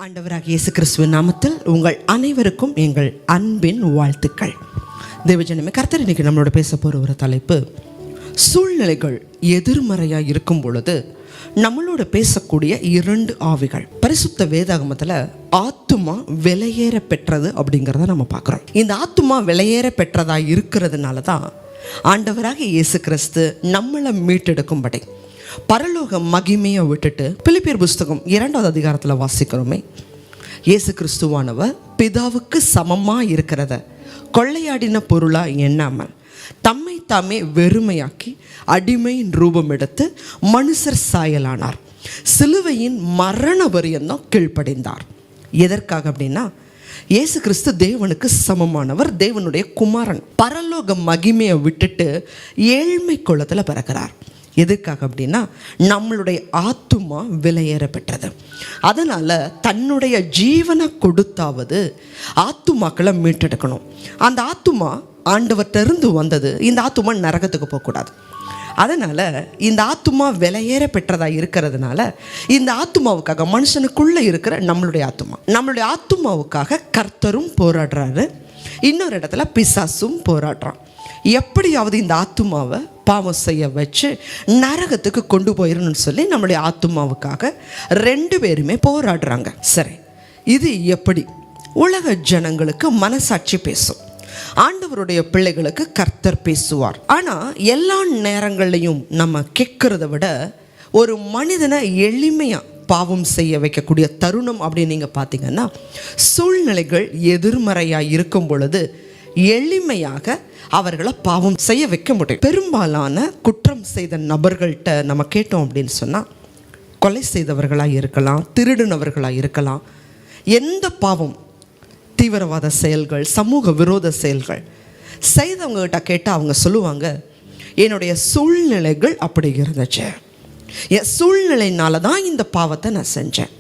ஆண்டவராகிய இயேசு கிறிஸ்துவின் நாமத்தில் உங்கள் அனைவருக்கும் எங்கள் அன்பின் வாழ்த்துக்கள். தேவஜனமே, கர்த்தர் இன்னைக்கு நம்மளோட பேச போகிற ஒரு தலைப்பு, சூழ்நிலைகள் எதிர்மறையாக இருக்கும் பொழுது நம்மளோட பேசக்கூடிய இரண்டு ஆவிகள். பரிசுத்த வேதாகமத்தில் ஆத்துமா விலையேற பெற்றது அப்படிங்கிறத நம்ம பார்க்குறோம். இந்த ஆத்துமா விலையேற பெற்றதாக இருக்கிறதுனால தான் ஆண்டவராகிய இயேசு கிறிஸ்து நம்மளை மீட்டெடுக்கும்படி பரலோக மகிமையை விட்டுட்டு, பிலிப்பியர் புஸ்தகம் 2வது அதிகாரத்தில் வாசிக்கிறோமே, இயேசு கிறிஸ்துவானவர் பிதாவுக்கு சமமாக இருக்கிறத கொள்ளையாடின பொருளாக எண்ணாமல் தம்மை தாமே வெறுமையாக்கி அடிமையின் ரூபம் எடுத்து மனுஷர் சாயலானார். சிலுவையின் மரண பரியந்தம் கீழ்ப்படிந்தார். எதற்காக அப்படின்னா, இயேசு கிறிஸ்து தேவனுக்கு சமமானவர், தேவனுடைய குமாரன். பரலோக மகிமையை விட்டுட்டு ஏழ்மை குலத்தில் பிறக்கிறார். எதுக்காக அப்படின்னா, நம்மளுடைய ஆத்துமா விலையேற பெற்றது. அதனால் தன்னுடைய ஜீவனை கொடுத்தாவது ஆத்துமாக்களை மீட்டெடுக்கணும். அந்த ஆத்துமா ஆண்டவர்கிட்டருந்து வந்தது. இந்த ஆத்துமா நரகத்துக்கு போகக்கூடாது. அதனால் இந்த ஆத்துமா விலையேற பெற்றதாக இருக்கிறதுனால இந்த ஆத்துமாவுக்காக, மனுஷனுக்குள்ளே இருக்கிற நம்மளுடைய ஆத்துமாவுக்காக கர்த்தரும் போராடுறாரு. இன்னொரு இடத்துல பிசாசும் போராடுறான். எப்படியாவது இந்த ஆத்துமாவை பாவம் செய்ய வச்சு நரகத்துக்கு கொண்டு போயிடணும்னு சொல்லி நம்மளுடைய ஆத்துமாவுக்காக ரெண்டு பேருமே போராடுறாங்க. சரி, இது எப்படி? உலக ஜனங்களுக்கு மனசாட்சி பேசும், ஆண்டவருடைய பிள்ளைகளுக்கு கர்த்தர் பேசுவார். ஆனால் எல்லா நேரங்கள்லையும் நம்ம கேட்குறத விட ஒரு மனிதனை எளிமையாக பாவம் செய்ய வைக்கக்கூடிய தருணம் அப்படின்னு நீங்கள் பார்த்தீங்கன்னா, சூழ்நிலைகள் எதிர்மறையாக இருக்கும் பொழுது எளிமையாக அவர்களை பாவம் செய்ய வைக்க முடியும். பெரும்பாலான குற்றம் செய்த நபர்கள்ட்ட நம்ம கேட்டோம் அப்படின்னு சொன்னால், கொலை செய்தவர்களாக இருக்கலாம், திருடினவர்களாக இருக்கலாம், எந்த பாவம், தீவிரவாத செயல்கள், சமூக விரோத செயல்கள் செய்தவங்ககிட்ட கேட்டால் அவங்க சொல்லுவாங்க, என்னுடைய சூழ்நிலைகள் அப்படி இருந்துச்சு, என் சூழ்நிலையினால தான் இந்த பாவத்தை நான் செஞ்சேன்.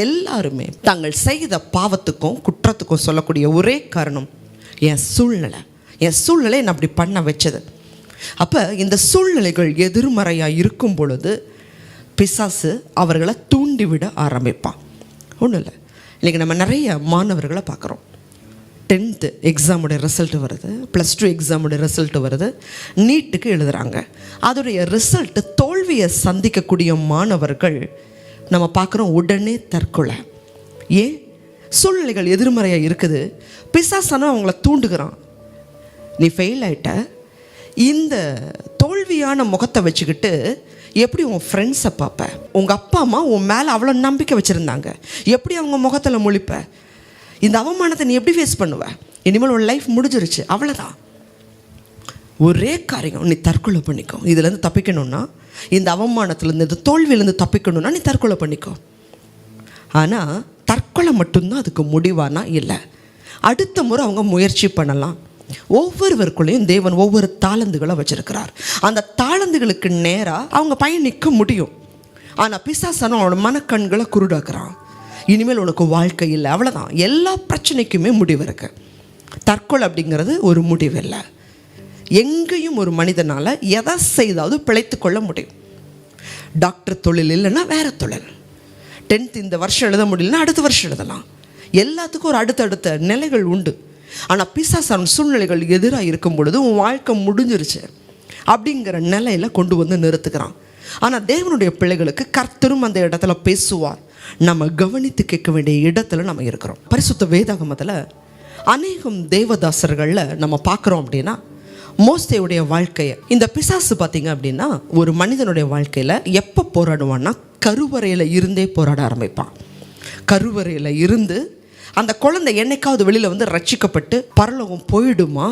எல்லாருமே தாங்கள் செய்த பாவத்துக்கும் குற்றத்துக்கும் சொல்லக்கூடிய ஒரே காரணம், என் சூழ்நிலை என்னை அப்படி பண்ண வச்சது. அப்போ இந்த சூழ்நிலைகள் எதிர்மறையாக இருக்கும் பொழுது பிசாசு அவர்களை தூண்டிவிட ஆரம்பிப்பான். ஒன்றும் இல்லை, இன்றைக்கி நம்ம நிறைய மாணவர்களை பார்க்குறோம். 10th எக்ஸாமுடைய ரிசல்ட் வருது, +2 எக்ஸாமுடைய ரிசல்ட் வருது, நீட்டுக்கு எழுதுகிறாங்க. அதோடைய ரிசல்ட்டு தோல்வியை சந்திக்கக்கூடிய மாணவர்கள் நம்ம பார்க்குறோம் உடனே தற்கொலை. ஏன்? சூழ்நிலைகள் எதிர்மறையாக இருக்குது. பிசாசான அவங்கள தூண்டுகிறான். நீ ஃபெயில் ஆகிட்ட, இந்த தோல்வியான முகத்தை வச்சுக்கிட்டு எப்படி உன் ஃப்ரெண்ட்ஸை பார்ப்ப? உங்கள் அப்பா அம்மா உன் மேலே அவ்வளோ நம்பிக்கை வச்சுருந்தாங்க, எப்படி அவங்க முகத்தில் முழிப்ப? இந்த அவமானத்தை நீ எப்படி ஃபேஸ் பண்ணுவ? இனிமேல் உன் லைஃப் முடிஞ்சிருச்சு, அவ்வளோதான். ஒரே காரியம், நீ தற்கொலை பண்ணிக்கோ. இதுலேருந்து தப்பிக்கணும்னா, இந்த அவமானத்துலேருந்து, இந்த தோல்வியிலேருந்து தப்பிக்கணும்னா நீ தற்கொலை பண்ணிக்கோ. ஆனால் தற்கொலை மட்டும்தான் அதுக்கு முடிவானா? இல்லை. அடுத்த முறை அவங்க முயற்சி பண்ணலாம். ஒவ்வொருவருக்குள்ளேயும் தேவன் ஒவ்வொரு தாளந்துகளை வச்சிருக்கிறார். அந்த தாளந்துகளுக்கு நேராக அவங்க பயணிக்க முடியும். ஆனால் பிசாசான அவனோட மனக்கண்களை குருடாக்குறான். இனிமேல் உனக்கு வாழ்க்கை இல்லை, அவ்வளோதான். எல்லா பிரச்சனைக்குமே முடிவு இருக்கு. தற்கொலை அப்படிங்கிறது ஒரு முடிவு இல்லை. எங்கேயும் ஒரு மனிதனால் எதை செய்தாவது பிழைத்து கொள்ள முடியும். டாக்டர் தொழில் இல்லைன்னா வேற தொழில். 10th இந்த வருஷம் எழுத முடியலன்னா அடுத்த வருஷம் எழுதலாம். எல்லாத்துக்கும் ஒரு அடுத்தடுத்த நிலைகள் உண்டு. ஆனால் பிசாசான சூழ்நிலைகள் எதிராக இருக்கும் பொழுது உன் வாழ்க்கை முடிஞ்சிருச்சு அப்படிங்கிற நிலையில் கொண்டு வந்து நிறுத்துக்கிறான். ஆனால் தேவனுடைய பிள்ளைகளுக்கு கர்த்தரும் அந்த இடத்துல பேசுவார். நம்ம கவனித்து கேட்க வேண்டிய இடத்துல நம்ம இருக்கிறோம். பரிசுத்த வேதாகமத்தில் அநேகம் தேவதாசர்களில் நம்ம பார்க்குறோம் அப்படின்னா, மோசேயுடைய வாழ்க்கையை, இந்த பிசாசு பார்த்தீங்க அப்படின்னா ஒரு மனிதனுடைய வாழ்க்கையில் எப்போ போராடுவான்னா, கருவறையில் இருந்தே போராட ஆரம்பிப்பான். கருவறையில் இருந்து அந்த குழந்தை என்னைக்காவது வெளியில் வந்து ரட்சிக்கப்பட்டு பரலோகம் போயிடுமா,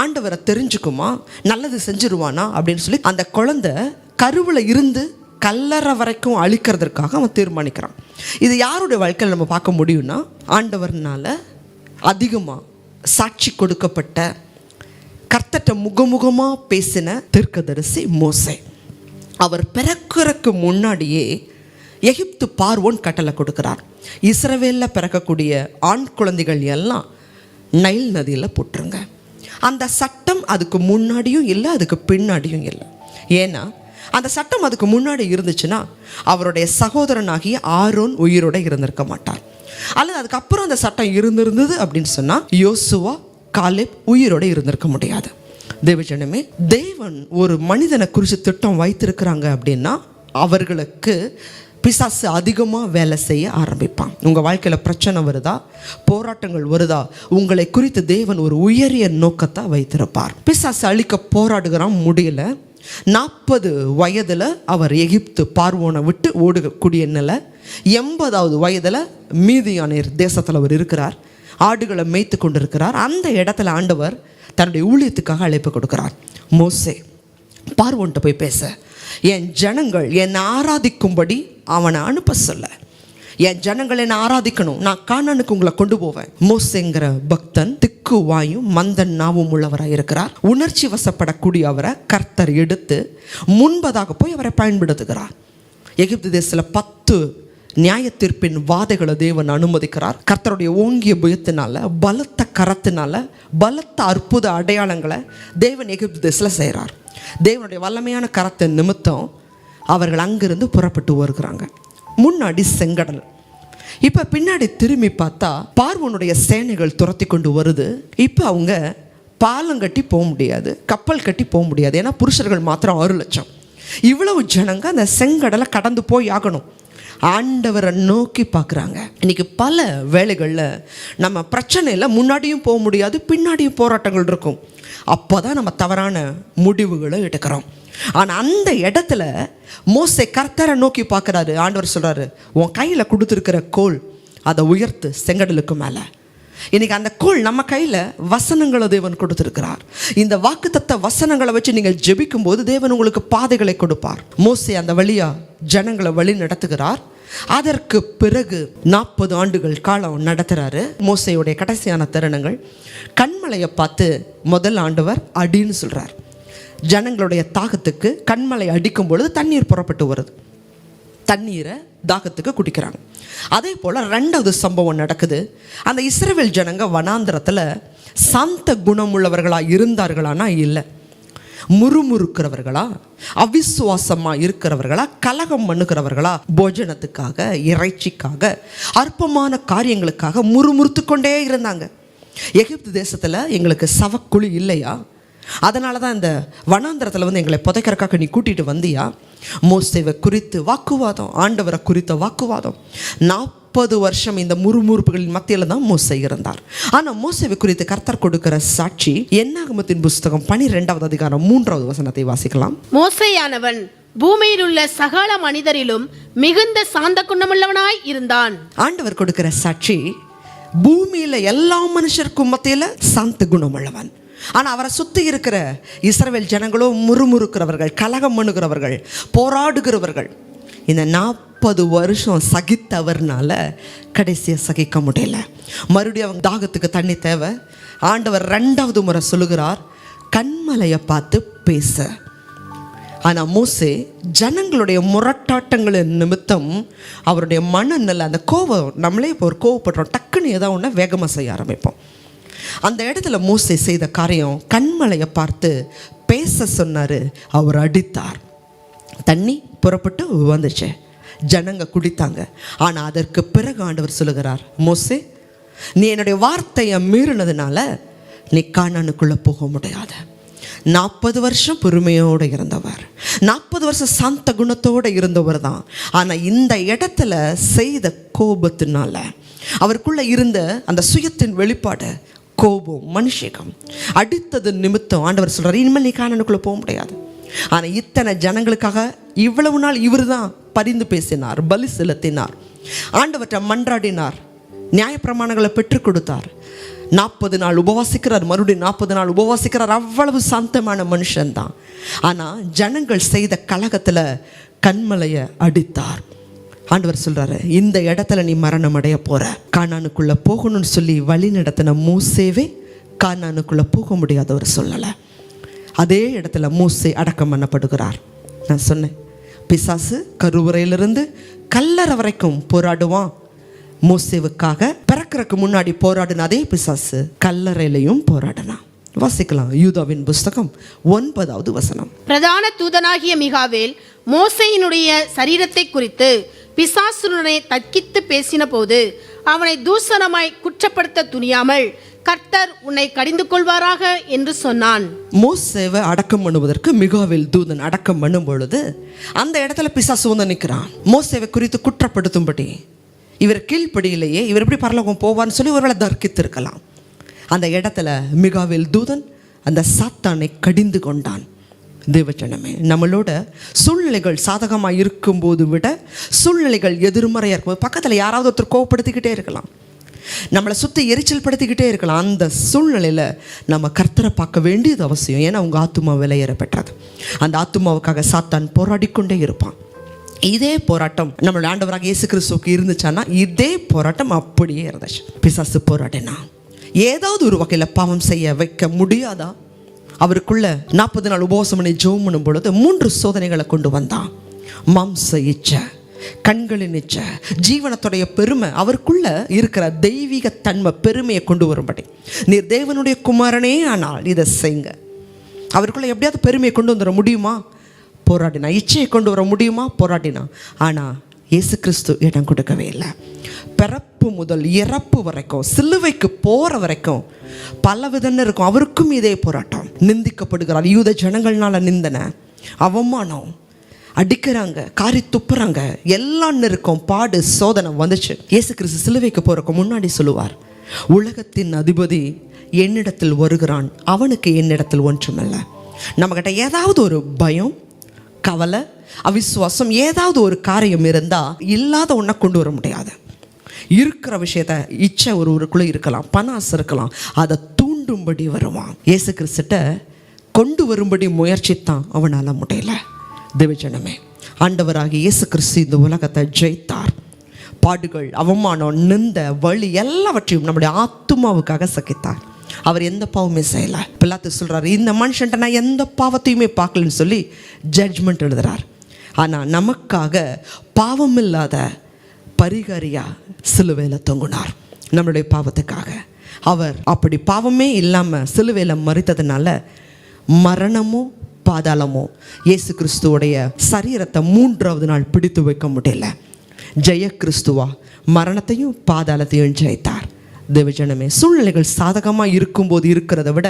ஆண்டவரை தெரிஞ்சுக்குமா, நல்லது செஞ்சிருவானா அப்படின்னு சொல்லி அந்த குழந்தை கருவில் இருந்து கல்லறை வரைக்கும் அழிக்கிறதுக்காக அவன் தீர்மானிக்கிறான். இது யாருடைய வாழ்க்கையில் நம்ம பார்க்க முடியும்னா, ஆண்டவர்னால அதிகமாக சாட்சி கொடுக்கப்பட்ட, கர்த்தர்ட்ட முகமுகமாக பேசின தீர்க்கதரிசி மோசே. அவர் பிறக்கிறதுக்கு முன்னாடியே எகிப்து பார்வோன் கட்டளை கொடுக்கிறார், இஸ்ரவேலில் பிறக்கக்கூடிய ஆண் குழந்தைகள் எல்லாம் நைல் நதியில் போட்டுருங்க. அந்த சட்டம் அதுக்கு முன்னாடியும் இல்லை, அதுக்கு பின்னாடியும் இல்லை. ஏன்னா அந்த சட்டம் அதுக்கு முன்னாடி இருந்துச்சுன்னா அவருடைய சகோதரனாகிய ஆரோன் உயிரோடு இருந்திருக்க மாட்டார். அல்லது அதுக்கப்புறம் அந்த சட்டம் இருந்திருந்தது அப்படின்னு சொன்னால் யோசுவா காலேப் உயிரோடு இருந்திருக்க முடியாது. தேவஜனமே, தேவன் ஒரு மனிதனை குறித்து திட்டம் வைத்திருக்கிறாங்க அப்படின்னா அவர்களுக்கு பிசாசு அதிகமாக வேலை செய்ய ஆரம்பிப்பான். உங்கள் வாழ்க்கையில் பிரச்சனை வருதா, போராட்டங்கள் வருதா, உங்களை குறித்து தேவன் ஒரு உயரிய நோக்கத்தை வைத்திருப்பார். பிசாசு அழிக்க போராடுகிறான், முடியல. 40 வயதில் அவர் எகிப்து பார்வோனை விட்டு ஓடக்கூடிய நிலை. 80வது வயதில் மீதியானீர் தேசத்தில் அவர் இருக்கிறார், ஆடுகளை மேய்த்து கொண்டிருக்கிறார். அந்த இடத்துல ஆண்டவர் தன்னுடைய ஊழியத்துக்காக அழைப்பு கொடுக்கிறார். மோசே பார்வோன்ட்ட போய் பேச, என் ஜனங்கள் என்னை ஆராதிக்கும்படி அவனை அனுப்ப சொல்ல. என் ஜனங்கள் என்னை ஆராதிக்கணும், நான் கானானுக்கு உங்களை கொண்டு போவேன். மோசேங்கிற பக்தன் திக்கு வாயும் மந்தன் நாவும் உள்ளவராக இருக்கிறார். உணர்ச்சி வசப்படக்கூடிய அவரை கர்த்தர் எடுத்து முன்பதாக போய் அவரை பயன்படுத்துகிறார். எகிப்து தேசத்தில் 10 நியாய தீர்ப்பின் வாதைகளை தேவன் அனுமதிக்கிறார். கர்த்தருடைய ஓங்கிய புயத்தினால, பலத்த கரத்தினால, பலத்த அற்புத அடையாளங்களை தேவன் எகிப்து தேசத்தில் செய்கிறார். தேவனுடைய வல்லமையான கரத்தின் நிமித்தம் அவர்கள் அங்கிருந்து புறப்பட்டு வருகிறாங்க. முன்னாடி செங்கடல், இப்போ பின்னாடி திரும்பி பார்த்தா பார்வோனுடைய சேனைகள் துரத்தி கொண்டு வருது. இப்போ அவங்க பாலம் கட்டி போக முடியாது, கப்பல் கட்டி போக முடியாது. ஏன்னா புருஷர்கள் மாத்திரம் 6 லட்சம். இவ்வளவு ஜனங்க அந்த செங்கடலை கடந்து போய் ஆகணும். ஆண்டவரை நோக்கி பார்க்குறாங்க. இன்றைக்கி பல வேளைகளில் நம்ம பிரச்சனையில் முன்னாடியும் போக முடியாது, பின்னாடியும் போராட்டங்கள் இருக்கும். அப்போ தான் நம்ம தவறான முடிவுகளை எடுக்கிறோம். ஆனால் அந்த இடத்துல மோசே கர்த்தரை நோக்கி பார்க்குறாரு. ஆண்டவர் சொல்கிறாரு, உன் கையில் கொடுத்துருக்கிற கோல் அதை உயர்த்து செங்கடலுக்கு மேலே. இன்றைக்கி அந்த கோல் நம்ம கையில் வசனங்களை தேவன் கொடுத்துருக்கிறார். இந்த வாக்குத்தத்த வசனங்களை வச்சு நீங்கள் ஜெபிக்கும் போது தேவன் உங்களுக்கு பாதைகளை கொடுப்பார். மோசே அந்த வழியாக ஜனங்களை வழி நடத்துகிறார். அதற்கு பிறகு 40 ஆண்டுகள் காலம் நடத்துகிறாரு. மோசையுடைய கடைசியான தருணங்கள். கண்மலையை பார்த்து முதல் ஆண்டவர் அடின்னு சொல்கிறார். ஜனங்களுடைய தாகத்துக்கு கண்மலை அடிக்கும் பொழுது தண்ணீர் புறப்பட்டு வருது. தண்ணீரை தாகத்துக்கு குடிக்கிறாங்க. அதே போல் 2வது சம்பவம் நடக்குது. அந்த இஸ்ரவேல் ஜனங்க வனாந்திரத்தில் சாந்த குணமுள்ளவர்களாக இருந்தார்களானா இல்லை, முறுமுறுக்கிறவர்களா, அவிசுவாசமாக இருக்கிறவர்களா, கலகம் பண்ணுகிறவர்களா, போஜனத்துக்காக, இறைச்சிக்காக, அற்பமான காரியங்களுக்காக முறுமுறுத்து கொண்டே இருந்தாங்க. எகிப்து தேசத்தில் எங்களுக்கு சவக்குழி இல்லையா, அதனால தான் இந்த வனாந்திரத்தில் எங்களை புதைக்கிறக்காக நீ கூட்டிகிட்டு வந்தியா? மோசேவை குறித்து வாக்குவாதம், ஆண்டவரை குறித்த வாக்குவாதம். 40 வருஷம் இந்த முறுமுறுப்புகளின் மத்தியில் தான் மோசே இருந்தார். ஆனால் மோசேவை குறித்து கர்த்தர் கொடுக்கிற சாட்சி என்னாகமத்தின் புஸ்தகம் 12வது அதிகாரம் 3வது வசனத்தை வாசிக்கலாம். மோசேயானவன் பூமியில் உள்ள சகல மனிதரிலும் மிகுந்த சாந்த குணமுள்ளவனாய் இருந்தான். ஆண்டவர் கொடுக்கிற சாட்சி, பூமியில் எல்லா மனுஷருக்கும் மத்தியில் சாந்த குணமுள்ளவன். ஆனால் அவரை சுற்றி இருக்கிற இஸ்ரவேல் ஜனங்களோ முறுமுறுக்கிறவர்கள், கலகம் பண்ணுகிறவர்கள், போராடுகிறவர்கள். இந்த 40 வருஷம் சகித்தவர்னால கடைசியை சகிக்க முடியல. மறுபடியும் அவங்க தாகத்துக்கு தண்ணி தேவை. ஆண்டவர் 2வது முறை சொல்லுகிறார், கண்மலையை பார்த்து பேச. ஆனால் மோசே ஜனங்களுடைய முரட்டாட்டங்களின் நிமித்தம் அவருடைய மனநிலை, அந்த கோபம், நம்மளே இப்போ ஒரு கோவப்படுறோம், டக்குன்னு ஏதாவது ஒன்று வேகமாக செய்ய ஆரம்பிப்போம். அந்த இடத்துல மோசே செய்த காரியம், கண்மலையை பார்த்து பேச சொன்னார். அவர் அடித்தார், தண்ணி புறப்பட்டு வந்துச்சு, ஜனங்க குடித்தாங்க. ஆனால் அதற்கு பிறகு ஆண்டவர் சொல்லுகிறார், மோசே நீ என்னுடைய வார்த்தையை மீறினதுனால நீ கானானுக்குள்ளே போக முடியாது. 40 வருஷம் பொறுமையோடு இருந்தவர், 40 வருஷம் சாந்த குணத்தோடு இருந்தவர் தான். ஆனால் இந்த இடத்துல செய்த கோபத்தினால, அவருக்குள்ளே இருந்த அந்த சுயத்தின் வெளிப்பாடு, கோபம், மனுஷகம், அடித்தது நிமித்தம் ஆண்டவர் சொல்கிறார், இனிமேல் நீ கானானுக்குள்ளே போக முடியாது. ஆனால் இத்தனை ஜனங்களுக்காக இவ்வளவு நாள் இவர் தான் பரிந்து பேசினார், பலி செலுத்தினார், ஆண்டவற்றை மன்றாடினார், நியாயப்பிரமாணங்களை பெற்றுக் கொடுத்தார். 40 நாள் உபவாசிக்கிறார், மறுபடியும் 40 நாள் உபவாசிக்கிறார். அவ்வளவு சாந்தமான மனுஷன்தான். ஆனால் ஜனங்கள் செய்த கலகத்தில் கண்மலையை அடித்தார். ஆண்டவர் சொல்கிறாரு, இந்த இடத்துல நீ மரணம் அடைய போகிற, கானானுக்குள்ளே போகணும்னு சொல்லி வழி நடத்தின மோசேவே கானானுக்குள்ளே போக முடியாதவர் சொல்லலை. அதே இடத்துல மோசே அடக்கம் பண்ணப்படுகிறார். நான் சொன்னேன், பிசாசு கருவறையிலிருந்து கல்லறை வரைக்கும் போராடுவான். மோசேவுக்காக பிறக்கிறதுக்கு முன்னாடி போராடின அதே பிசாசு கல்லறையிலையும் போராடினான். வாசிக்கலாம், யூதாவின் புஸ்தகம் 9வது வசனம். பிரதான தூதனாகிய மிகாவேல் மோசேயினுடைய சரீரத்தை குறித்து பிசாசுடனே தக்கித்து பேசின போது அவனை தூஷணமாய் குற்றப்படுத்த துணியாமல் கர்த்தர் உன்னை கடிந்து கொள்வாராக என்று சொன்னான். மோசேவை அடக்கம் பண்ணுவதற்கு மிகாவேல் தூதன் அடக்கம் பண்ணும் பொழுது அந்த இடத்துல பிசாசு வந்து நிற்கிறான். மோசேவை குறித்து குற்றப்படுத்தும்படி, இவர் கீழ்ப்படியிலேயே இவர் எப்படி பரலோகம் போவான்னு சொல்லி ஒருவேளை தர்க்கித்திருக்கலாம். அந்த இடத்துல மிகாவேல் தூதன் அந்த சாத்தானை கடிந்து கொண்டான். தேவஜனமே, நம்மளோட சூழ்நிலைகள் சாதகமாக இருக்கும்போது விட சூழ்நிலைகள் எதிர்மறையாக இருக்கும்போது பக்கத்தில் யாராவது ஒருத்தர் கோவப்படுத்திக்கிட்டே இருக்கலாம், நம்மளை சுற்றி எரிச்சல் படுத்திக்கிட்டே இருக்கலாம். அந்த சூழ்நிலையில் நம்ம கர்த்தரை பார்க்க வேண்டியது அவசியம். ஏன்னா அவங்க ஆத்துமா விலையேற பெற்றது. அந்த ஆத்துமாவுக்காக சாத்தான் போராடிக்கொண்டே இருப்பான். இதே போராட்டம் நம்மளோட ஆண்டவராக இயேசு கிறிஸ்துவுக்கு இருந்துச்சான்னா இதே போராட்டம் அப்படியே இருந்துச்சு. பிசாசு போராடினா ஏதாவது ஒரு வகையில் பாவம் செய்ய வைக்க முடியாதா? அவருக்குள்ள 40 நாள் உபவாசம் பண்ணி ஜெபம் பண்ணும் பொழுது 3 சோதனைகளை கொண்டு வந்தான். மாம்ச இச்சை, கண்களின் இச்சை, ஜீவனத்துடைய பெருமை, அவருக்குள்ள இருக்கிற தெய்வீக தன்மை பெருமையை கொண்டு வரும்படி, நீர் தேவனுடைய குமாரனே ஆனால் இதை செய்யுங்க. அவருக்குள்ள எப்படியாவது பெருமையை கொண்டு வந்துட முடியுமா? போராடினா. இச்சையை கொண்டு வர முடியுமா? போராடினா. ஆனால் இயேசு கிறிஸ்து இடம் கொடுக்கவே இல்லை. பிறப்பு முதல் இறப்பு வரைக்கும், சிலுவைக்கு போகிற வரைக்கும் பல விதன்னு இருக்கும். அவருக்கும் இதே போராட்டம். நிந்திக்கப்படுகிறார். யூத ஜனங்கள்னால நிந்தனை, அவமானம், அடிக்கிறாங்க, காரி துப்புறாங்க, எல்லாம் இருக்கும். பாடு, சோதனை வந்துச்சு. இயேசு கிறிஸ்து சிலுவைக்கு போறதுக்கு முன்னாடி சொல்லுவார், உலகத்தின் அதிபதி என்னிடத்தில் வருகிறான், அவனுக்கு என்னிடத்தில் ஒன்றுமில்லை. நம்மகிட்ட ஏதாவது ஒரு பயம், கவலை, அவிசுவாசம், ஏதாவது ஒரு காரியம் இருந்தால் இல்லாத ஒன்றை கொண்டு வர முடியாது. இருக்கிற விஷயத்த இச்சை ஒருவருக்குள்ளே இருக்கலாம், பண ஆசை இருக்கலாம், அதை தூண்டும்படி வருவான். இயேசு கிறிஸ்துட்ட கொண்டு வரும்படி முயற்சித்தான், அவனால் முடியல. தேவஜனமே, ஆண்டவராகிய இயேசு கிறிஸ்து இந்த உலகத்தை ஜெயித்தார். பாடுகள், அவமானம், நிந்த, வலி எல்லாவற்றையும் நம்முடைய ஆத்துமாவுக்காக சகித்தார். அவர் எந்த பாவமே செய்யலை. பிலாத்து சொல்கிறார், இந்த மனுஷன்ட்ட நான் எந்த பாவத்தையுமே பார்க்கலன்னு சொல்லி ஜட்ஜ்மெண்ட் எழுதுறார். ஆனால் நமக்காக பாவம் இல்லாத பரிகாரியா சிலுவையில் தொங்குனார். நம்மளுடைய பாவத்துக்காக அவர் அப்படி பாவமே இல்லாமல் சிலுவையில் மரித்ததுனால மரணமோ பாதாளமோ இயேசு கிறிஸ்துவோடைய சரீரத்தை 3வது நாள் பிடித்து வைக்க முடியல. ஜெய கிறிஸ்துவா மரணத்தையும் பாதாளத்தையும் ஜெயித்தார். தேவஜனமே, சூழ்நிலைகள் சாதகமாக இருக்கும்போது இருக்கிறத விட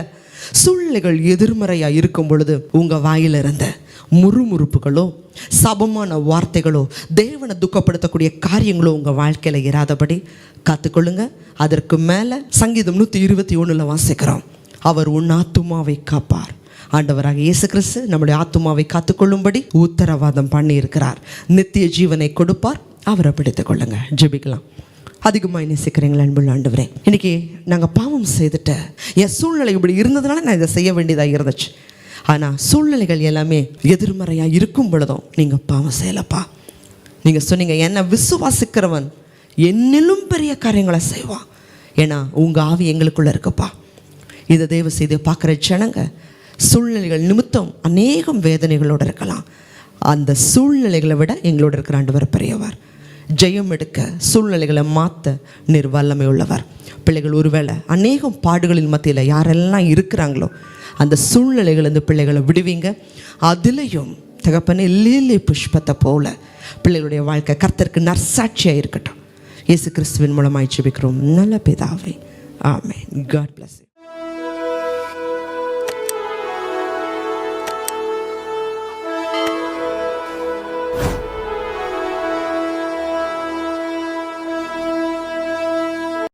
சூழ்நிலைகள் எதிர்மறையாக இருக்கும் பொழுது உங்கள் வாயிலிருந்த முறுமுறுப்புகளோ, சபமான வார்த்தைகளோ, தேவனை துக்கப்படுத்தக்கூடிய காரியங்களோ உங்கள் வாழ்க்கையில் இராதபடி காத்துக்கொள்ளுங்க. அதற்கு மேலே சங்கீதம் 121 வாசிக்கிறோம், அவர் உன் ஆத்துமாவை காப்பார். ஆண்டவராக இயேசு கிறிஸ்து நம்முடைய ஆத்துமாவை காத்துக்கொள்ளும்படி உத்தரவாதம் பண்ணி இருக்கிறார். நித்திய ஜீவனை கொடுப்பார். அவரை பிடித்துக் கொள்ளுங்க. ஜெபிக்கலாம். அதிகமாக நேசிக்கிறீங்களா அன்புள்ள ஆண்டவரே, இன்னைக்கு நாங்கள் பாவம் செய்துட்டு என் சூழ்நிலை இப்படி இருந்ததுனால நான் இதை செய்ய வேண்டியதாக இருந்துச்சு. ஆனால் சூழ்நிலைகள் எல்லாமே எதிர்மறையாக இருக்கும் பொழுதும் நீங்கள் பாவம் செய்யலப்பா. நீங்கள் சொன்னீங்க, என்னை விசுவாசிக்கிறவன் என்னிலும் பெரிய காரியங்களை செய்வான். ஏன்னா உங்கள் ஆவி எங்களுக்குள்ளே இருக்குப்பா. இதை தயவு செய்து பார்க்குற ஜனங்க சூழ்நிலைகள் நிமித்தம் அநேகம் வேதனைகளோடு இருக்கலாம். அந்த சூழ்நிலைகளை விட எங்களோட இருக்கிற ஆண்டவர் பெரியவர். ஜெயம் எடுக்க, சூழ்நிலைகளை மாற்ற நீர் வல்லமை உள்ளவர். பிள்ளைகள் ஒருவேளை அநேகம் பாடுகளின் மத்தியில் யாரெல்லாம் இருக்கிறாங்களோ அந்த சூழ்நிலைகள் இந்த பிள்ளைகளை விடுவீங்க. அதிலையும் தகப்பனே லீலி புஷ்பத்தை போல பிள்ளைகளுடைய வாழ்க்கை கர்த்தருக்கு நற்சாட்சியாக இருக்கட்டும். இயேசு கிறிஸ்துவின் மூலமாய் ஜெபிக்கிறோம் நல்ல பிதாவே, ஆமென். God bless you.